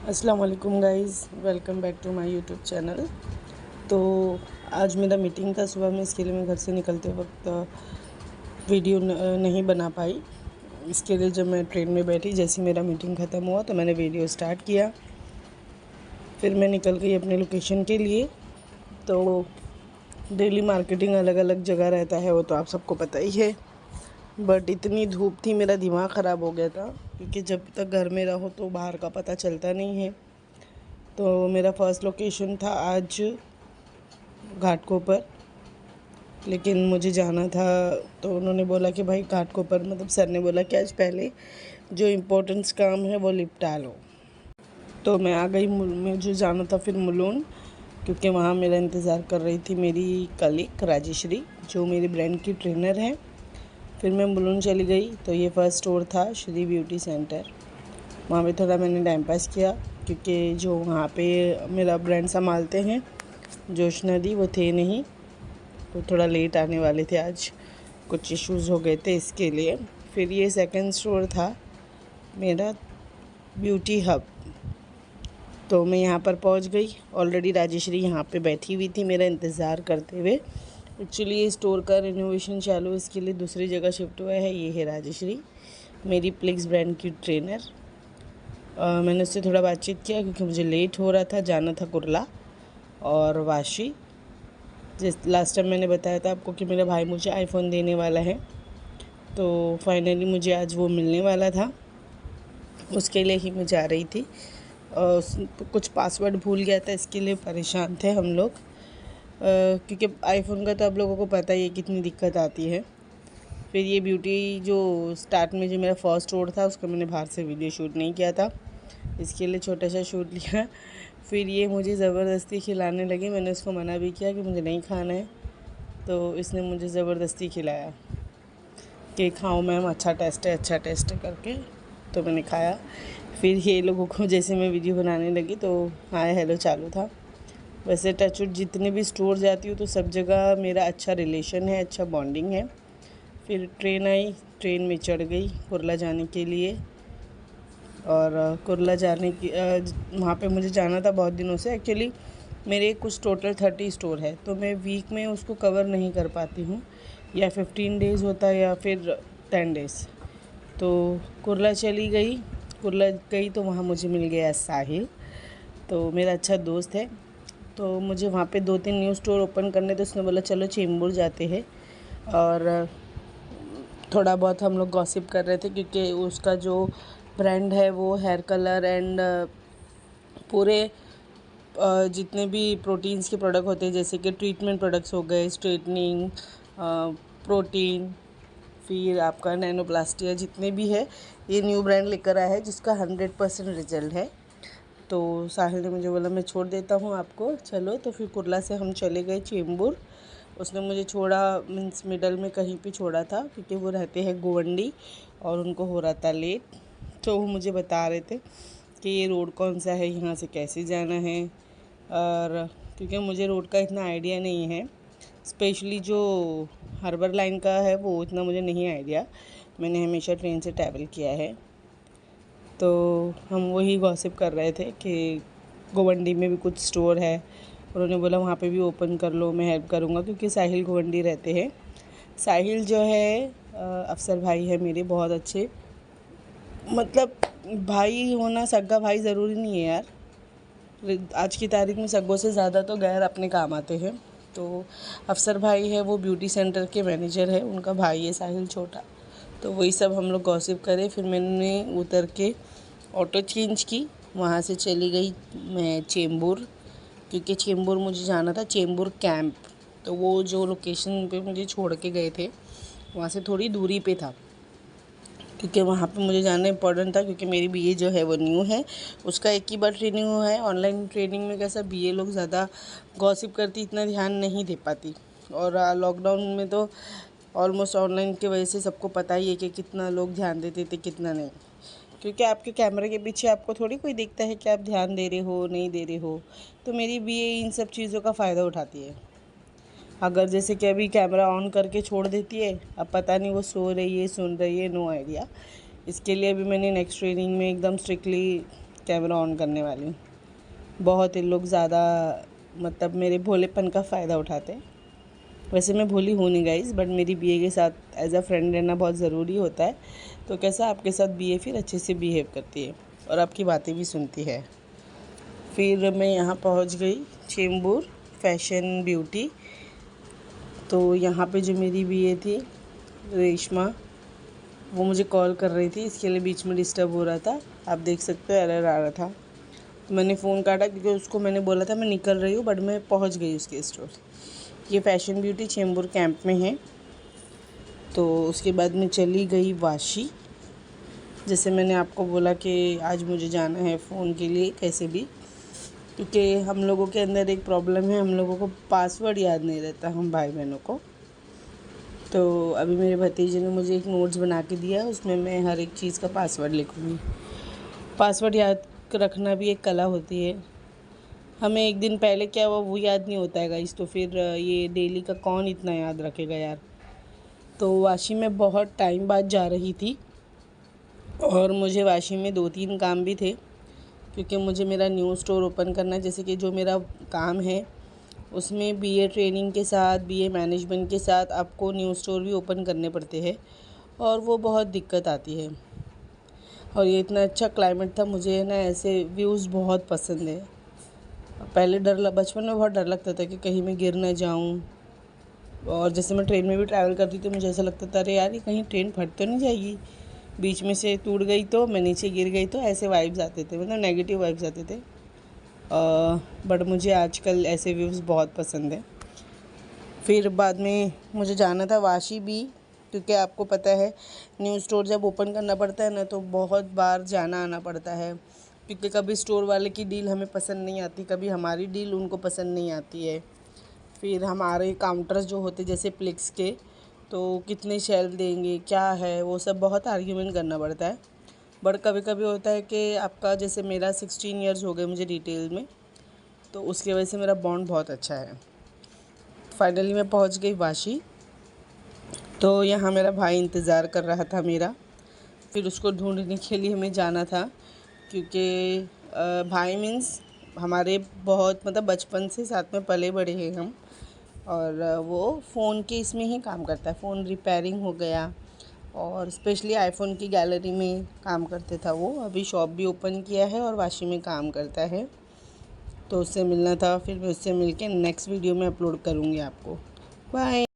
अस्सलाम वालेकुम guys, welcome back to my YouTube channel. तो आज मेरा मीटिंग था सुबह में, इसके लिए मैं घर से निकलते वक्त वीडियो नहीं बना पाई। इसके लिए जब मैं ट्रेन में बैठी, जैसे मेरा मीटिंग ख़त्म हुआ तो मैंने वीडियो स्टार्ट किया। फिर मैं निकल गई अपने लोकेशन के लिए। तो डेली मार्केटिंग अलग अलग जगह रहता है, वो तो आप सबको पता ही है। बट इतनी धूप थी, मेरा दिमाग ख़राब हो गया था, क्योंकि जब तक घर में रहो तो बाहर का पता चलता नहीं है। तो मेरा फर्स्ट लोकेशन था आज घाटकोपर, लेकिन मुझे जाना था। तो उन्होंने बोला कि भाई घाटकोपर, मतलब सर ने बोला कि आज पहले जो इम्पोर्टेंस काम है वो निपटा लो। तो मैं आ गई। मुझे जाना था फिर मुलुंड, क्योंकि वहाँ मेरा इंतज़ार कर रही थी मेरी कलीग राजेश्री, जो मेरी ब्रांड की ट्रेनर है। फिर मैं मुलुंड चली गई। तो ये फर्स्ट स्टोर था श्री ब्यूटी सेंटर। वहाँ पे थोड़ा मैंने टाइम पास किया, क्योंकि जो वहाँ पे मेरा ब्रांड संभालते हैं जोशना दी, वो थे नहीं, तो थोड़ा लेट आने वाले थे। आज कुछ इश्यूज़ हो गए थे, इसके लिए। फिर ये सेकंड स्टोर था मेरा ब्यूटी हब। तो मैं यहाँ पर पहुँच गई। ऑलरेडी राजेश्री यहाँ पे बैठी हुई थी मेरा इंतज़ार करते हुए। एक्चुअली ये स्टोर का रिनोवेशन चालू है, इसके लिए दूसरी जगह शिफ्ट हुआ है। ये है राजेश्री, मेरी प्लिक्स ब्रांड की ट्रेनर। मैंने उससे थोड़ा बातचीत किया, क्योंकि मुझे लेट हो रहा था, जाना था कुर्ला और वाशी। जिस लास्ट टाइम मैंने बताया था आपको कि मेरा भाई मुझे आईफोन देने वाला है, तो फाइनली मुझे आज वो मिलने वाला था। उसके लिए ही मैं जा रही थी। कुछ पासवर्ड भूल गया था, इसके लिए परेशान थे हम लोग, क्योंकि आईफोन का तो आप लोगों को पता ही है कितनी दिक्कत आती है। फिर ये ब्यूटी जो स्टार्ट में जो मेरा फर्स्ट स्टोर था, उसका मैंने बाहर से वीडियो शूट नहीं किया था, इसके लिए छोटा सा शूट लिया। फिर ये मुझे ज़बरदस्ती खिलाने लगी। मैंने उसको मना भी किया कि मुझे नहीं खाना है, तो इसने मुझे ज़बरदस्ती खिलाया कि खाओ मैम, अच्छा टेस्ट है, अच्छा टेस्ट है करके। तो मैंने खाया। फिर ये लोगों को, जैसे मैं वीडियो बनाने लगी तो हाय हेलो चालू था। वैसे टचवुड जितने भी स्टोर जाती हूँ तो सब जगह मेरा अच्छा रिलेशन है, अच्छा बॉन्डिंग है। फिर ट्रेन आई, ट्रेन में चढ़ गई कुर्ला जाने के लिए। और कुर्ला जाने की वहाँ पे मुझे जाना था बहुत दिनों से। एक्चुअली मेरे कुछ टोटल 30 स्टोर है, तो मैं वीक में उसको कवर नहीं कर पाती हूँ, या 15 डेज़ होता है या फिर 10 डेज़। तो कुर्ला चली गई। कुर्ला गई तो वहाँ मुझे मिल गया साहिल, तो मेरा अच्छा दोस्त है। तो मुझे वहाँ पे 2-3 न्यू स्टोर ओपन करने, तो उसने बोला चलो चेंबूर जाते हैं। और थोड़ा बहुत हम लोग गॉसिप कर रहे थे, क्योंकि उसका जो ब्रांड है वो हेयर कलर एंड पूरे जितने भी प्रोटीन्स के प्रोडक्ट होते हैं, जैसे कि ट्रीटमेंट प्रोडक्ट्स हो गए, स्ट्रेटनिंग, प्रोटीन, फिर आपका नैनोप्लास्टिया, जितने भी है, ये न्यू ब्रांड लेकर आया है जिसका 100% रिजल्ट है। तो साहिल ने मुझे बोला मैं छोड़ देता हूँ आपको, चलो। तो फिर कुर्ला से हम चले गए चेंबूर। उसने मुझे छोड़ा, मीन्स मिडल में कहीं पे छोड़ा था, क्योंकि वो रहते हैं गोवंडी और उनको हो रहा था लेट। तो वो मुझे बता रहे थे कि ये रोड कौन सा है, यहाँ से कैसे जाना है। और क्योंकि मुझे रोड का इतना आइडिया नहीं है, स्पेशली जो हार्बर लाइन का है वो इतना मुझे नहीं आइडिया, मैंने हमेशा ट्रेन से ट्रैवल किया है। तो हम वही गॉसिप कर रहे थे कि गोवंडी में भी कुछ स्टोर है। उन्होंने बोला वहाँ पे भी ओपन कर लो, मैं हेल्प करूँगा, क्योंकि साहिल गोवंडी रहते हैं। साहिल जो है अफसर भाई है मेरे, बहुत अच्छे। मतलब भाई होना, सगा भाई ज़रूरी नहीं है यार, आज की तारीख में सगों से ज़्यादा तो गैर अपने काम आते हैं। तो अफसर भाई है, वो ब्यूटी सेंटर के मैनेजर है, उनका भाई है साहिल छोटा। तो वही सब हम लोग गॉसिप करें। फिर मैंने उतर के ऑटो चेंज की, वहाँ से चली गई मैं चेंबूर, क्योंकि चेंबूर मुझे जाना था, चेंबूर कैंप। तो वो जो लोकेशन पे मुझे छोड़ के गए थे, वहाँ से थोड़ी दूरी पे था, क्योंकि वहाँ पे मुझे जाना इम्पोर्टेंट था, क्योंकि मेरी बीए जो है वो न्यू है। उसका एक ही बार ट्रेनिंग हुआ है। ऑनलाइन ट्रेनिंग में कैसा, बीए लोग ज़्यादा गॉसिप करती, इतना ध्यान नहीं दे पाती। और लॉकडाउन में तो ऑलमोस्ट ऑनलाइन की वजह से सबको पता ही है कि कितना लोग ध्यान देते थे, कितना नहीं। क्योंकि आपके कैमरे के पीछे आपको थोड़ी कोई देखता है कि आप ध्यान दे रहे हो नहीं दे रहे हो। तो मेरी बीए इन सब चीज़ों का फ़ायदा उठाती है। अगर जैसे कि अभी कैमरा ऑन करके छोड़ देती है, अब पता नहीं वो सो रही है, सुन रही है, नो आइडिया। इसके लिए अभी मैंने नेक्स्ट ट्रेनिंग में एकदम स्ट्रिक्टली कैमरा ऑन करने वाली हूँ। बहुत ही लोग ज़्यादा मतलब मेरे भोलेपन का फ़ायदा उठाते हैं। वैसे मैं भोली हूँ नहीं गाइस, बट मेरी बीए के साथ एज अ फ्रेंड रहना बहुत ज़रूरी होता है। तो कैसा आपके साथ बीए फिर अच्छे से बिहेव करती है और आपकी बातें भी सुनती है। फिर मैं यहाँ पहुँच गई चेंबूर फैशन ब्यूटी। तो यहाँ पे जो मेरी बीए थी रेशमा, वो मुझे कॉल कर रही थी, इसके लिए बीच में डिस्टर्ब हो रहा था। आप देख सकते हो एरर आ रहा था। तो मैंने फ़ोन काटा क्योंकि उसको मैंने बोला था मैं निकल रही हूँ, बट मैं पहुँच गई उसके स्टोर। ये फैशन ब्यूटी चेंबूर कैंप में है। तो उसके बाद मैं चली गई वाशी। जैसे मैंने आपको बोला कि आज मुझे जाना है फ़ोन के लिए कैसे भी, क्योंकि हम लोगों के अंदर एक प्रॉब्लम है, हम लोगों को पासवर्ड याद नहीं रहता, हम भाई बहनों को। तो अभी मेरे भतीजे ने मुझे एक नोट्स बना के दिया, उसमें मैं हर एक चीज़ का पासवर्ड लिखूँगी। पासवर्ड याद रखना भी एक कला होती है। हमें एक दिन पहले क्या हुआ वो याद नहीं होता है गाइस, तो फिर ये डेली का कौन इतना याद रखेगा यार। तो वाशी में बहुत टाइम बाद जा रही थी और मुझे वाशी में 2-3 काम भी थे, क्योंकि मुझे मेरा न्यू स्टोर ओपन करना है। जैसे कि जो मेरा काम है उसमें बीए ट्रेनिंग के साथ, बीए मैनेजमेंट के साथ आपको न्यू स्टोर भी ओपन करने पड़ते हैं और वो बहुत दिक्कत आती है। और ये इतना अच्छा क्लाइमेट था, मुझे ना ऐसे व्यूज़ बहुत पसंद है। पहले बचपन में बहुत डर लगता था कि कहीं मैं गिर ना जाऊँ। और जैसे मैं ट्रेन में भी ट्रैवल करती थी, मुझे ऐसा लगता था अरे यार ये कहीं ट्रेन फट तो नहीं जाएगी, बीच में से टूट गई तो, मैं नीचे गिर गई तो, ऐसे वाइब्स आते थे, मतलब नेगेटिव वाइब्स आते थे। बट मुझे आजकल ऐसे व्यूज़ बहुत पसंद है। फिर बाद में मुझे जाना था वाशी भी, क्योंकि आपको पता है न्यू स्टोर जब ओपन करना पड़ता है ना तो बहुत बार जाना आना पड़ता है, क्योंकि कभी स्टोर वाले की डील हमें पसंद नहीं आती, कभी हमारी डील उनको पसंद नहीं आती है। फिर हमारे काउंटर्स जो होते जैसे प्लेक्स के, तो कितने शेल्फ देंगे क्या है, वो सब बहुत आर्ग्यूमेंट करना पड़ता है। बट कभी कभी होता है कि आपका, जैसे मेरा 16 ईयर्स हो गए मुझे रिटेल में, तो उसकी वजह से मेरा बॉन्ड बहुत अच्छा है। फाइनली मैं पहुंच गई वाशी। तो यहाँ मेरा भाई इंतज़ार कर रहा था मेरा, फिर उसको ढूंढने के लिए हमें जाना था, क्योंकि भाई मीन्स हमारे बहुत मतलब बचपन से साथ में पले बड़े हैं हम। और वो फ़ोन के इसमें ही काम करता है, फ़ोन रिपेयरिंग हो गया और स्पेशली आईफोन की गैलरी में काम करते था वो। अभी शॉप भी ओपन किया है और वाशी में काम करता है। तो उससे मिलना था, फिर मैं उससे मिलके नेक्स्ट वीडियो में अपलोड करूँगी आपको। बाय।